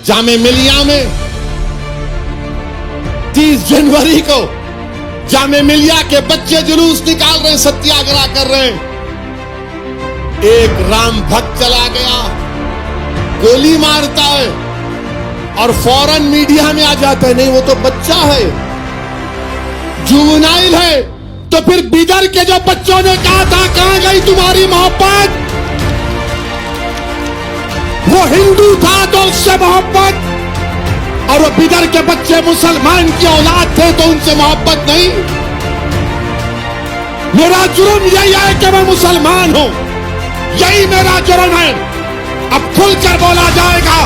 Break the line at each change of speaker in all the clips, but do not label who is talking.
जामे मिलिया में 30 जनवरी को जामे मिलिया के बच्चे जुलूस निकाल रहे हैं, सत्याग्रह कर रहे हैं। एक राम भक्त चला गया, गोली मारता है और फौरन मीडिया में आ जाता है, नहीं वो तो बच्चा है, जुवेनाइल है। तो फिर बिदर के जो बच्चों ने कहा था कहां गई तुम्हारी मोहब्बत? वो हिंदू था तो उससे मोहब्बत, और वो बिदर के बच्चे मुसलमान की औलाद थे तो उनसे मोहब्बत नहीं। मेरा जुर्म यही है कि मैं मुसलमान हूं, यही मेरा जुर्म है। अब खुलकर बोला जाएगा,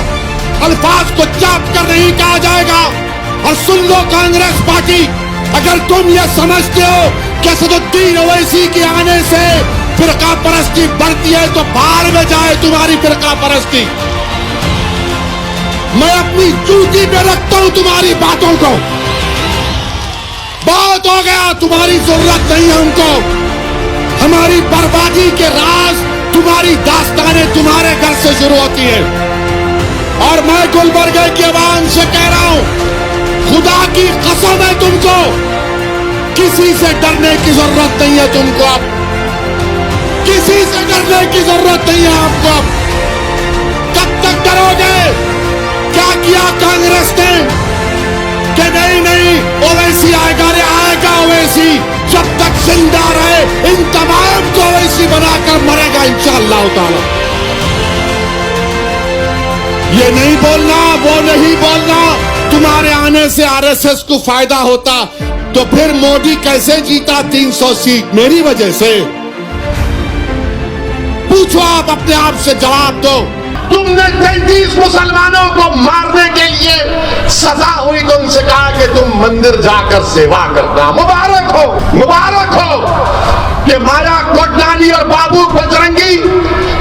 अल्फाज को चाप कर नहीं कहा जाएगा। और सुन लो कांग्रेस पार्टी, अगर तुम ये समझते हो कि असदुद्दीन ओवैसी के आने से फिरका परस्ती बढ़ती है तो बाहर में जाए तुम्हारी फिरका परस्ती। मैं अपनी जूती पे रखता हूं तुम्हारी बातों को। बहुत हो गया, तुम्हारी जरूरत नहीं है हमको। हमारी बर्बादी के राज, तुम्हारी दास्तानें तुम्हारे घर से शुरू होती है। और मैं गुलबर्गे की आवाम से कह रहा हूं, खुदा की कसम है तुमको, किसी से डरने की जरूरत नहीं है तुमको। अब किसी से डरने की जरूरत नहीं है आपको। कब तक डरोगे? क्या किया कांग्रेस ने कि नहीं ओवैसी आएगा, रे आएगा ओवैसी। जब तक जिंदा रहे इन तमाम को ओवैसी बनाकर मरेगा इंशाअल्लाह ताला। ये नहीं बोलना, वो नहीं बोलना, तुम्हारे आने से आरएसएस को फायदा होता तो फिर मोदी कैसे जीता 300 सीट? मेरी वजह से। पूछो, आप अपने आप से जवाब दो। तुमने 33 मुसलमानों को मारने के लिए सजा हुई तो उनसे कहा कि तुम मंदिर जाकर सेवा करना। मुबारक हो, मुबारक हो कि माया कोटलानी और बाबू बजरंगी,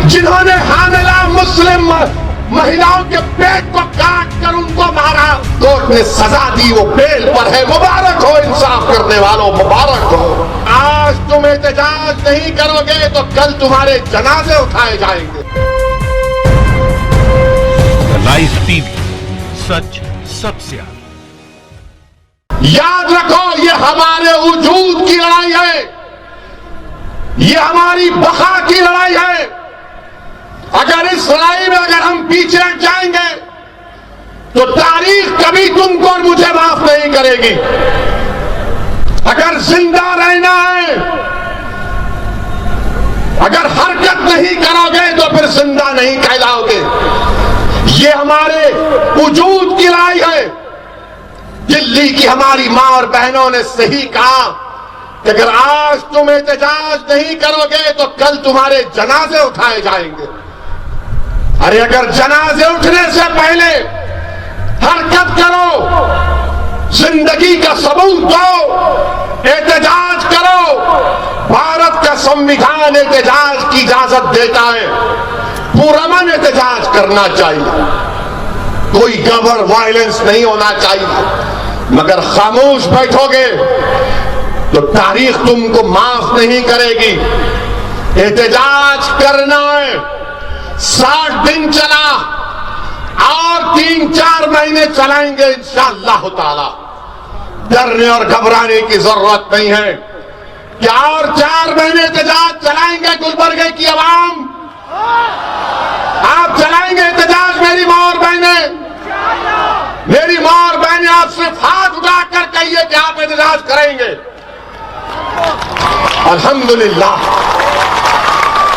जिन्होंने हामिला मुस्लिम महिलाओं के पेट को काट कर उनको मारा, कोर्ट ने सजा दी, वो बेल पर है। मुबारक हो इंसाफ करने वालों, मुबारक हो। आज तुम एहतजाज नहीं करोगे तो कल तुम्हारे जनाजे उठाए जाएंगे।
लाइव टीवी, सच सबसे आगे।
याद रखो, ये हमारे वजूद की लड़ाई है, ये हमारी बका की लड़ाई है। अगर इस लड़ाई में अगर हम पीछे हट जाएंगे तो तारीख कभी तुमको और मुझे माफ नहीं करेगी। अगर जिंदा रहना है, अगर हरकत नहीं करोगे तो फिर जिंदा नहीं कहलाओगे। ये हमारे वजूद की लड़ाई है। दिल्ली की हमारी मां और बहनों ने सही कहा कि अगर आज तुम एहतजाज नहीं करोगे तो कल तुम्हारे जनाजे उठाए जाएंगे। अरे अगर जनाजे उठने से पहले हरकत करो, जिंदगी का सबूत दो, एहतजाज करो। भारत का संविधान एहतजाज की इजाजत देता है, पुरअमन एहतजाज करना चाहिए, कोई गबर वायलेंस नहीं होना चाहिए। मगर खामोश बैठोगे तो तारीख तुमको माफ नहीं करेगी। एहतजाज करना है, 60 दिन चला और 3-4 महीने चलाएंगे इंशाअल्लाह ताला। डरने और घबराने की जरूरत नहीं है। क्या और 4 महीने एहतजाज चलाएंगे गुलबर्गे की आवाम? आप चलाएंगे एहतजाज मेरी मां और बहनें? मेरी मां और बहनें आप सिर्फ हाथ उठाकर कहिए कि आप एहतजाज करेंगे। अल्हम्दुलिल्लाह,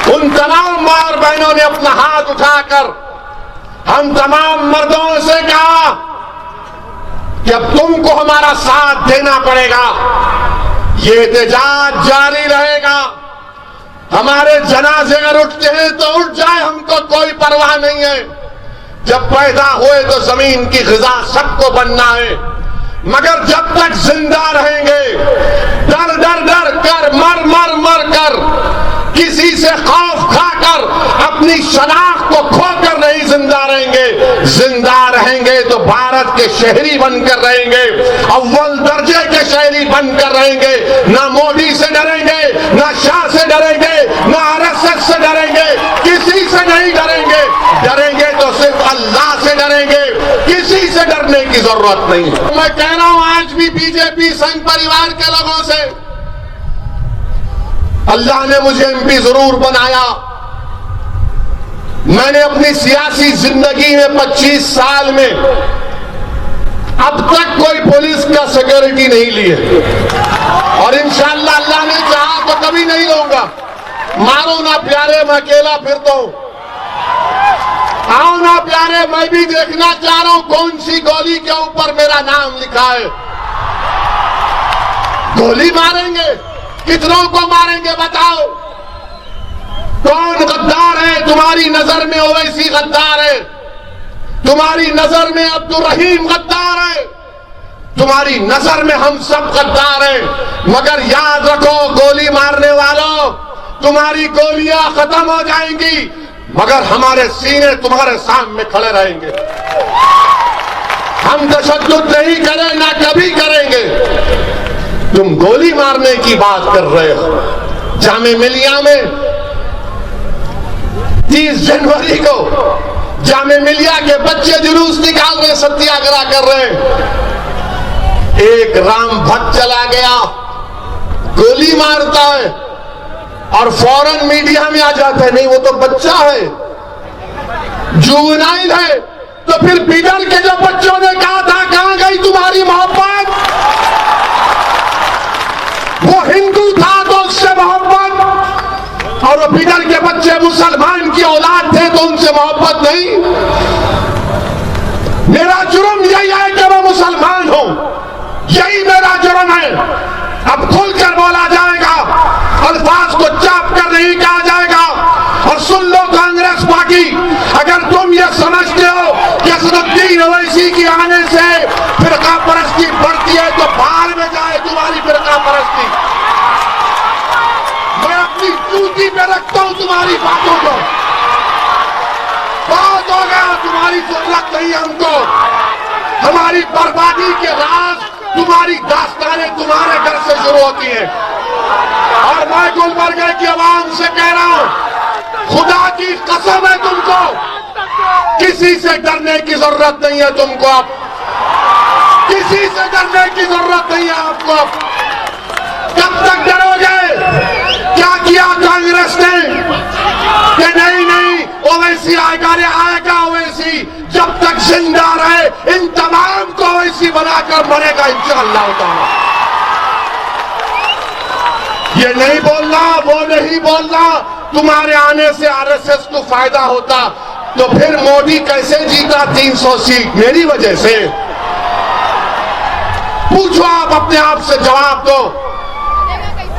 उन तमाम मां और बहनों ने अपना हाथ उठाकर हम तमाम मर्दों से कहा कि अब तुमको हमारा साथ देना पड़ेगा। ये एहतजाज जारी रहेगा। हमारे जनाजे अगर उठते हैं तो उठ जाए, हमको कोई परवाह नहीं है। जब पैदा हुए तो जमीन की ग़िज़ा सबको बनना है, मगर जब तक जिंदा रहेंगे डर डर डर कर, मर मर मर कर, किसी से खौफ खाकर, अपनी शनाख्त को खोकर नहीं जिंदा रहेंगे। जिंदा रहेंगे तो भारत के शहरी बनकर रहेंगे, अव्वल दर्जे के शहरी बनकर रहेंगे। ना मोदी से डरेंगे, ना शाह से डरेंगे, ना आरएसएस से डरेंगे, किसी से नहीं डरेंगे। डरेंगे तो सिर्फ अल्लाह से डरेंगे। किसी से डरने की जरूरत नहीं है। मैं कह रहा हूं आज भी बीजेपी संघ परिवार के लोगों से, अल्लाह ने मुझे एमपी जरूर बनाया। मैंने अपनी सियासी जिंदगी में 25 साल में अब तक कोई पुलिस का सिक्योरिटी नहीं ली है और इंशाअल्लाह अल्लाह ने चाहा तो कभी नहीं लूंगा। मारो ना प्यारे, मैं अकेला फिरता हूं। आओ ना प्यारे, मैं भी देखना चाह रहा हूं कौन सी गोली के ऊपर मेरा नाम लिखा है। गोली मारेंगे, कितनों को मारेंगे बताओ? कौन गद्दार है तुम्हारी नजर में? ओवैसी गद्दार है, तुम्हारी नजर में अब्दुल रहीम गद्दार है, तुम्हारी नजर में हम सब गद्दार हैं। मगर याद रखो गोली मारने वालों, तुम्हारी गोलियां खत्म हो जाएंगी मगर हमारे सीने तुम्हारे सामने खड़े रहेंगे। हम तशद्दुद नहीं करें, ना कभी करेंगे। तुम गोली मारने की बात कर रहे हो। जामे मिलिया में 30 जनवरी को जामे मिलिया के बच्चे जुलूस निकाल रहे, सत्याग्रह कर रहे हैं। एक राम भक्त चला गया, गोली मारता है और फौरन मीडिया में आ जाता है, नहीं वो तो बच्चा है, जुवेनाइल है। तो फिर बिदर के जो बच्चों ने कहा था कहां गई तुम्हारी मोहब्बत? वो हिंदू था तो उससे मोहब्बत, और वो बिदर के बच्चे मुसलमान की औलाद थे तो उनसे मोहब्बत नहीं। मेरा जुर्म यही है कि मैं मुसलमान हूं, यही मेरा जुर्म है। अब खुलकर बोला जाएगा, अल्फाज को चाप कर नहीं कहा जाएगा। और सुन लो कांग्रेस पार्टी, अगर तुम ये समझते हो कि असदुद्दीन ओवैसी की आने से फिरका परस्ती बढ़ती है तो बाहर में जाए तुम्हारी फिरका परस्ती। मैं अपनी जूती पे रखता हूं तुम्हारी बातों को। बहुत हो गया, तुम्हारी जरूरत नहीं हमको। हमारी बर्बादी के राज, तुम्हारी दास्तानें तुम्हारे घर से शुरू होती हैं। और मैं गुलबर्गे की आवाम से कह रहा हूं, खुदा की कसम है तुमको, किसी से डरने की जरूरत नहीं है तुमको। अब किसी से डरने की जरूरत नहीं है आपको। कब तक डरोगे? क्या किया कांग्रेस ने कि नहीं नहीं ओवैसी आएगा, रे आएगा ओवैसी। जब तक जिंदा रहे इन तमाम को ओवैसी बनाकर मरेगा इंशाअल्लाह ताला। ये नहीं बोलना, वो नहीं बोलना तुम्हारे आने से आरएसएस को फायदा होता। तो फिर मोदी कैसे जीता 300 सीट? मेरी वजह से। पूछो, आप अपने आप से जवाब दो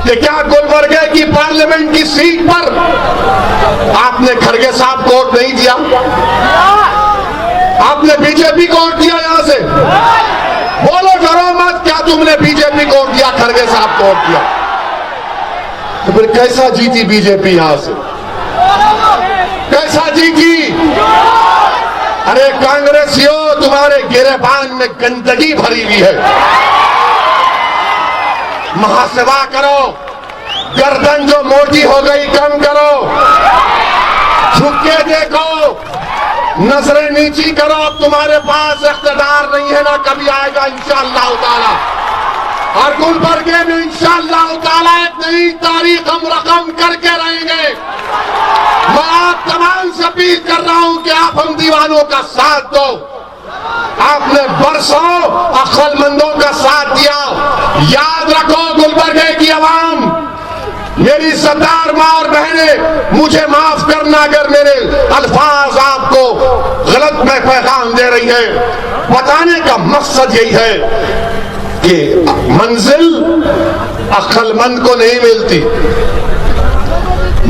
कि क्या गुलबर्गे की पार्लियामेंट की सीट पर आपने खड़गे साहब को वोट नहीं दिया? आपने बीजेपी को वोट दिया? यहां से बोलो, डरो मत। क्या तुमने बीजेपी को वोट दिया, खड़गे साहब को वोट दिया? तो फिर कैसा जीती बीजेपी? यहां से कैसा जीती? अरे कांग्रेसियों, तुम्हारे गिरेबान में गंदगी भरी हुई है। महासेवा करो, गर्दन जो मोटी हो गई कम करो, झुक के देखो, नजरें नीची करो। अब तुम्हारे पास इख्तियार नहीं है, ना कभी आएगा इंशाअल्लाह ताला। और गुलबर्गे में इंशाअल्लाह ताला एक नई तारीख हम रकम करके रहेंगे। मैं आप तमाम से अपील कर रहा हूं कि आप हम दीवानों का साथ दो। आपने बरसों अक्लमंदों का साथ दिया। याद रखो गुलबर्गे की आवाम, मेरी सरदार माँ और बहनें, मुझे माफ करना अगर मेरे अल्फाज आपको गलत में पैगाम दे रही है। बताने का मकसद यही है कि मंजिल अक्लमंद को नहीं मिलती,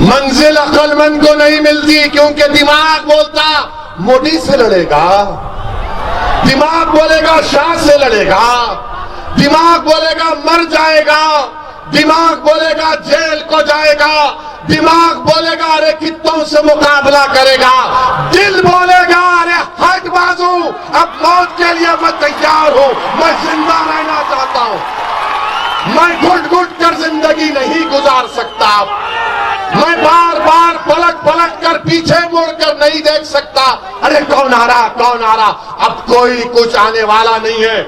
मंजिल अक्लमंद को नहीं मिलती, क्योंकि दिमाग बोलता मोदी से लड़ेगा, दिमाग बोलेगा शाह से लड़ेगा, दिमाग बोलेगा मर जाएगा, दिमाग बोलेगा जेल को जाएगा, दिमाग बोलेगा अरे कितनों से मुकाबला करेगा, दिल बोलेगा अरे हट बाजू, अब मौत के लिए मैं तैयार हूं, मैं जिंदा रहना चाहता हूं, मैं घुट घुट कर जिंदगी नहीं गुजार सकता। मैं बार बार पलट पलट कर पीछे मुड़कर नहीं देख सकता, अरे कौन आ रहा कौन आ रहा। अब कोई कुछ आने वाला नहीं है,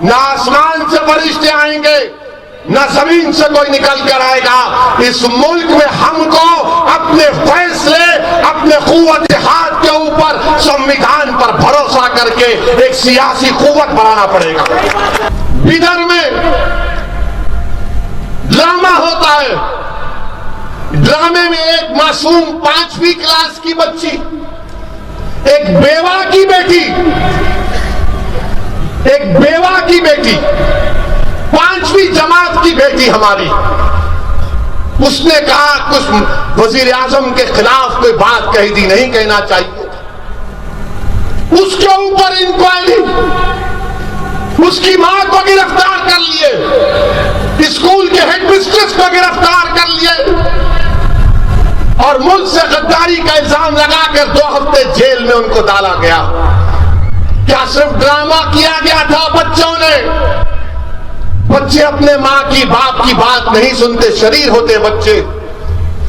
ना आसमान से फरिश्ते आएंगे, न जमीन से कोई निकल कर आएगा। इस मुल्क में हमको अपने फैसले, अपने कुव्वत हाथ के ऊपर, संविधान पर भरोसा करके एक सियासी कुव्वत बनाना पड़ेगा। बिदर में ड्रामा होता है, ड्रामे में एक मासूम 5वीं क्लास की बच्ची, एक बेवा की बेटी, एक बेवा की बेटी, 5वीं जमात की बेटी हमारी, उसने कहा कुछ वजीर आजम के खिलाफ कोई बात कही थी, नहीं कहना चाहिए, उसके ऊपर इंक्वायरी, उसकी मां को गिरफ्तार कर लिए, स्कूल के हेडमिस्ट्रेस को गिरफ्तार कर लिए और मुल्क से गद्दारी का इल्जाम लगाकर 2 हफ्ते जेल में उनको डाला गया। क्या सिर्फ ड्रामा किया गया था बच्चों ने? बच्चे अपने मां की बाप की बात नहीं सुनते, शरीर होते बच्चे।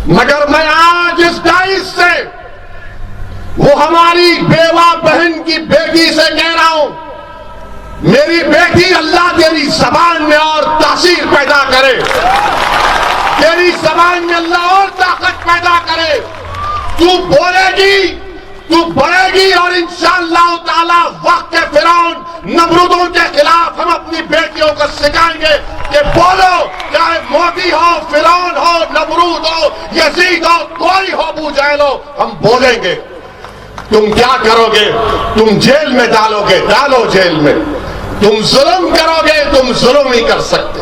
मगर मैं आज इस डाइस से वो हमारी बेवा बहन की बेटी से कह रहा हूं, मेरी बेटी, अल्लाह तेरी जबान में और तासीर पैदा करे, तेरी जबान में अल्लाह और ताकत पैदा करे। तू बोलेगी, तू बढ़ेगी और इंशाअल्लाह ताला वक्त के फिरौन नमरूदों के खिलाफ हम अपनी बेटियों को सिखाएंगे कि बोलो, चाहे मोदी हो, फिरौन हो, नमरूद हो, यजीद हो, कोई हो, अबू जहल हो, हम बोलेंगे। तुम क्या करोगे? तुम जेल में डालोगे, डालो जेल में। तुम जुल्म करोगे, तुम जुल्म नहीं कर सकते।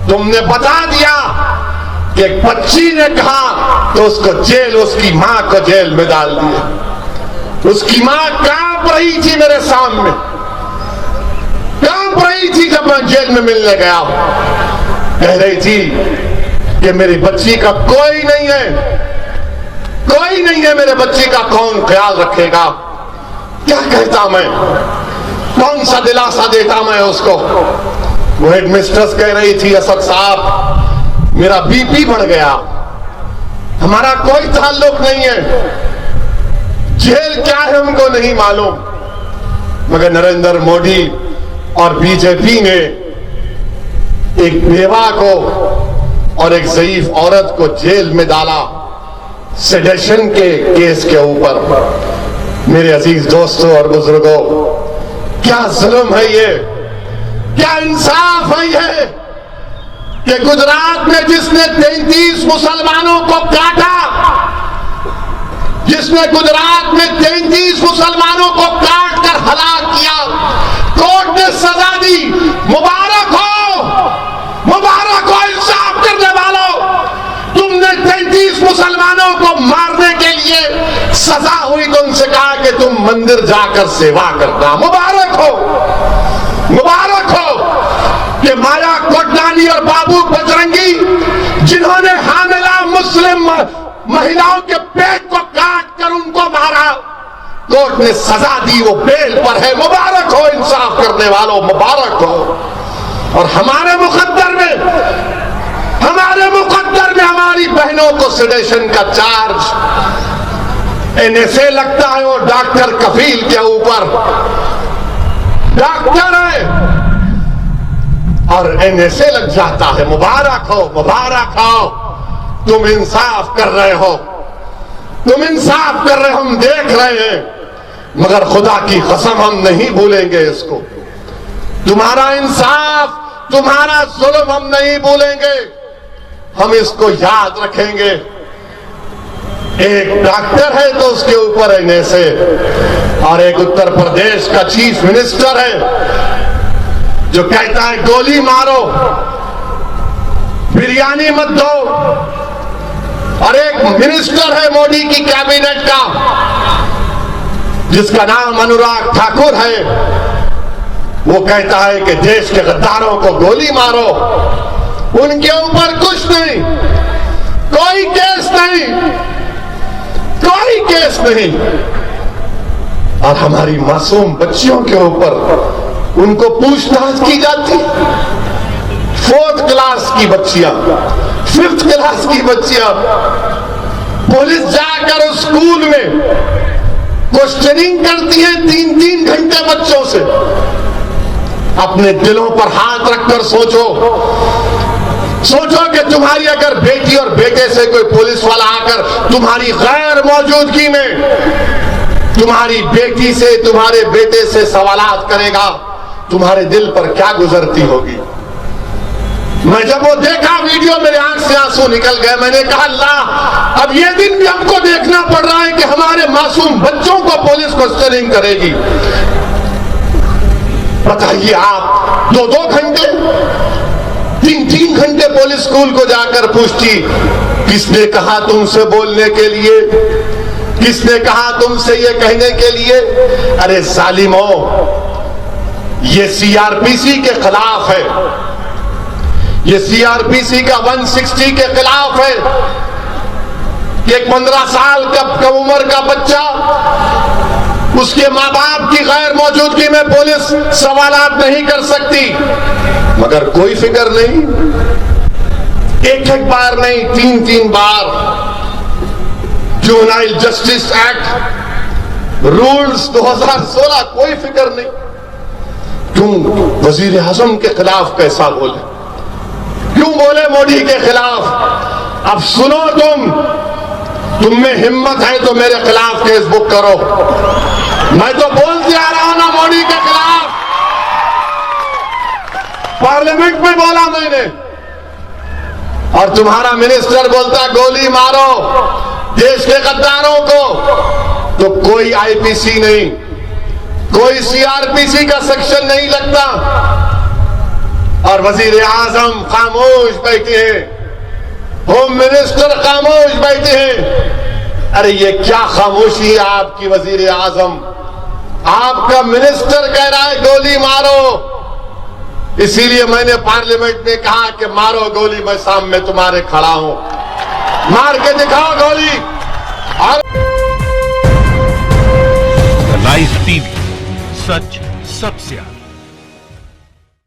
तुमने बता दिया कि एक बच्ची ने कहा तो उसको जेल, उसकी मां को जेल में डाल दिया। उसकी मां कांप रही थी मेरे सामने, कांप रही थी जब मैं जेल में मिलने गया। कह रही थी कि मेरी बच्ची का कोई नहीं है, कोई नहीं है, मेरे बच्ची का कौन ख्याल रखेगा। क्या कहता मैं, कौन सा दिलासा देता मैं उसको। वो हेडमिस्ट्रेस कह रही थी, असद साहब मेरा बीपी बढ़ गया, हमारा कोई ताल्लुक नहीं है, जेल क्या है हमको नहीं मालूम, मगर नरेंद्र मोदी और बीजेपी ने एक बेवा को और एक ज़ईफ औरत को जेल में डाला सेडेशन के केस के ऊपर। मेरे अजीज दोस्तों और बुजुर्गों, क्या जुल्म है ये, क्या इंसाफ है ये कि गुजरात में जिसने 33 मुसलमानों को काटा, जिसने गुजरात में 33 मुसलमानों को काट कर हलाक किया, कोर्ट ने सजा दी। मुबारक हो, मुबारक हो इंसाफ करने वालों, तुमने 33 मुसलमानों को मारने के लिए सजा हुई तो उनसे कहा कि तुम मंदिर जाकर सेवा करना। मुबारक हो, मुबारक हो कि माया कोटलानी और बाबू बजरंगी, जिन्होंने हामिला मुस्लिम महिलाओं के पेट को काट कर उनको मारा, कोर्ट ने सजा दी, वो बेल पर है। मुबारक हो इंसाफ करने वालों, मुबारक हो। और हमारे मुकद्दर में हमारी बहनों को सेडेशन का चार्ज एनएसए लगता है, वो डॉक्टर कफील के ऊपर, डॉक्टर है और एनएसए लग जाता है। मुबारक हो, मुबारक हो, तुम इंसाफ कर रहे हो, तुम इंसाफ कर रहे हो, हम देख रहे हैं, मगर खुदा की कसम हम नहीं भूलेंगे इसको। तुम्हारा इंसाफ, तुम्हारा जुल्म हम नहीं भूलेंगे, हम इसको याद रखेंगे। एक डॉक्टर है तो उसके ऊपर एनएसए, और एक उत्तर प्रदेश का चीफ मिनिस्टर है जो कहता है गोली मारो, बिरयानी मत दो, और एक मिनिस्टर है मोदी की कैबिनेट का जिसका नाम अनुराग ठाकुर है, वो कहता है कि देश के गद्दारों को गोली मारो। उनके ऊपर कुछ नहीं, कोई केस नहीं, कोई केस नहीं, और हमारी मासूम बच्चियों के ऊपर उनको पूछताछ की जाती। 4th क्लास की बच्चियां, 5th क्लास की बच्चियां, पुलिस जाकर उस स्कूल में क्वेश्चनिंग करती है 3-3 घंटे बच्चों से। अपने दिलों पर हाथ रखकर सोचो कि तुम्हारी अगर बेटी और बेटे से कोई पुलिस वाला आकर तुम्हारी गैर मौजूदगी में तुम्हारी बेटी से तुम्हारे बेटे से सवालात करेगा, तुम्हारे दिल पर क्या गुजरती होगी। मैं जब वो देखा वीडियो, मेरे आंख से आंसू निकल गए। मैंने कहा अल्लाह, अब ये दिन भी हमको देखना पड़ रहा है कि हमारे मासूम बच्चों को पुलिस क्वेश्चनिंग करेगी। बताइए आप, 2-2 घंटे 3-3 घंटे पुलिस स्कूल को जाकर पूछती, किसने कहा तुमसे बोलने के लिए, किसने कहा तुमसे ये कहने के लिए। अरे जालिमो, ये सीआरपीसी के खिलाफ है, ये सीआरपीसी का 160 के खिलाफ है कि एक 15 साल का उम्र का बच्चा उसके माँ बाप की गैर मौजूदगी में पुलिस सवालात नहीं कर सकती। मगर कोई फिक्र नहीं, एक बार नहीं 3-3 बार जुवेनाइल जस्टिस एक्ट रूल्स 2016, कोई फिक्र नहीं। क्यों वजीर आजम के खिलाफ कैसा बोले, क्यों बोले मोदी के खिलाफ। अब सुनो, तुम में हिम्मत है तो मेरे खिलाफ केस बुक करो। मैं तो बोलते आ रहा हूं ना मोदी के खिलाफ, पार्लियामेंट में बोला मैंने, और तुम्हारा मिनिस्टर बोलता गोली मारो देश के गद्दारों को, तो कोई आईपीसी नहीं, कोई सीआरपीसी का सेक्शन नहीं लगता, और वजीर आजम खामोश बैठे हैं, होम मिनिस्टर खामोश बैठे हैं। अरे ये क्या खामोशी है आपकी वजीर आजम, आपका मिनिस्टर कह रहा है गोली मारो। इसीलिए मैंने पार्लियामेंट में कहा कि मारो गोली, मैं सामने तुम्हारे खड़ा हूं, मार के दिखाओ गोली। और
लाइव टीवी, सच सबसे आगे।